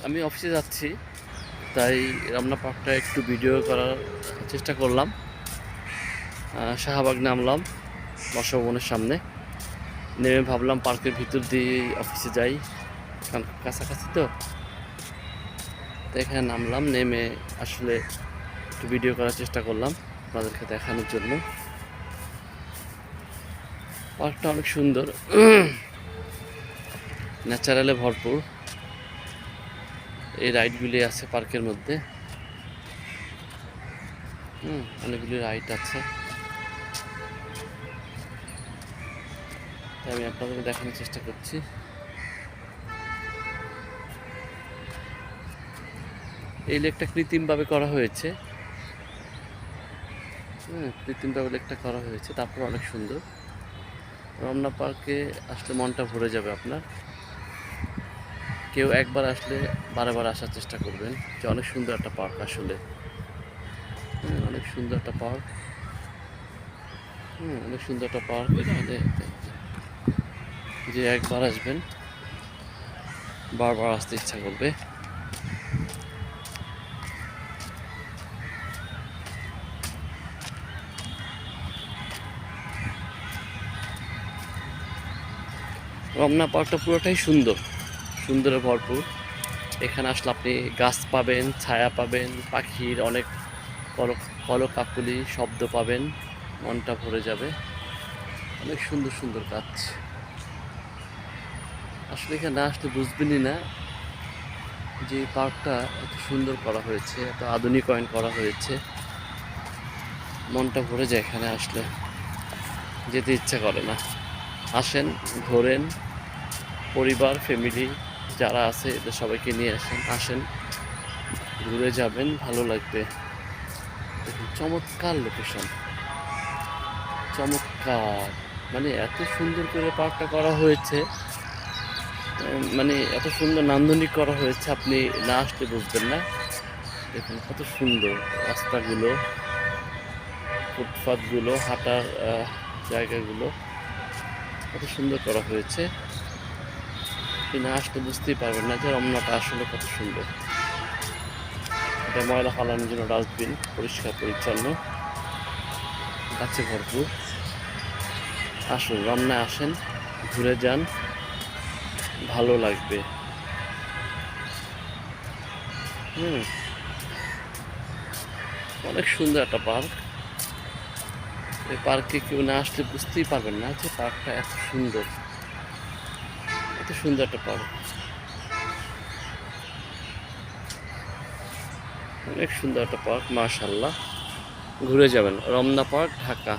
আমি অফিসে যাচ্ছি, তাই রমনা পার্কটা একটু ভিডিও করার চেষ্টা করলাম। শাহবাগ নামলাম বর্ষা ভবনের সামনে, নেমে ভাবলাম পার্কের ভিতর দিয়ে অফিসে যাই, কারণ কাছাকাছি তো। এখানে নামলাম, নেমে আসলে একটু ভিডিও করার চেষ্টা করলাম আপনাদেরকে দেখানোর জন্য। পার্কটা অনেক সুন্দর, ন্যাচারালে ভরপুর। এই রাইডগুলি আছে পার্কের মধ্যে, অনেকগুলি রাইড আছে। তাই আমি আপনাদেরকে দেখানোর চেষ্টা করছি। এই লেকটা কৃত্রিমভাবে করা হয়েছে, কৃত্রিমভাবে লেকটা করা হয়েছে, তারপর অনেক সুন্দর। রমনা পার্কে আসলে মনটা ভরে যাবে আপনার। কেউ একবার আসলে বারে আসার চেষ্টা করবেন, যে অনেক সুন্দর একটা পার্ক আসলে। অনেক সুন্দর একটা পার্ক, অনেক সুন্দর একটা পার্ক। এখানে যে একবার আসবেন বারবার আসতে ইচ্ছা করবে। রমনা পার্কটা পুরোটাই সুন্দর, সুন্দরে ভরপুর। এখানে আসলে আপনি গাছ পাবেন, ছায়া পাবেন, পাখির অনেক কলকাকলি শব্দ পাবেন, মনটা ভরে যাবে। অনেক সুন্দর সুন্দর গাছ। আসলে এখানে না আসলে বুঝবেনই না যে এই পার্কটা এত সুন্দর করা হয়েছে, এত আধুনিকায়ন করা হয়েছে। মনটা ভরে যায় এখানে আসলে, যেতে ইচ্ছা করে না। আসেন, ঘোরেন, পরিবার ফ্যামিলি যারা আছে এদের সবাইকে নিয়ে আসেন, ঘুরে যাবেন, ভালো লাগবে। দেখুন, চমৎকার লোকেশন, চমৎকার। মানে এত সুন্দর করে পার্কটা করা হয়েছে, মানে এত সুন্দর নান্দনিক করা হয়েছে, আপনি না আসলে বুঝবেন না। দেখুন কত সুন্দর রাস্তাগুলো, ফুটপাথগুলো, হাঁটার জায়গাগুলো কত সুন্দর করা হয়েছে। আপনি না আসলে বুঝতেই পারবেন না যে রমনাটা আসলে কত সুন্দর। এটা ময়লা ফালানোর জন্য ডাস্টবিন, পরিষ্কার পরিচ্ছন্ন, গাছে ভরপুর। আসুন, রমনায় আসেন, ঘুরে যান, ভালো লাগবে। অনেক সুন্দর একটা পার্ক। এই পার্কে কেউ না আসলে বুঝতেই পারবেন না যে পার্কটা এত সুন্দর, এত সুন্দর একটা পার্ক। অনেক সুন্দর একটা পার্ক, মাশাআল্লাহ। ঘুরে যাবেন, রমনা পার্ক, ঢাকা।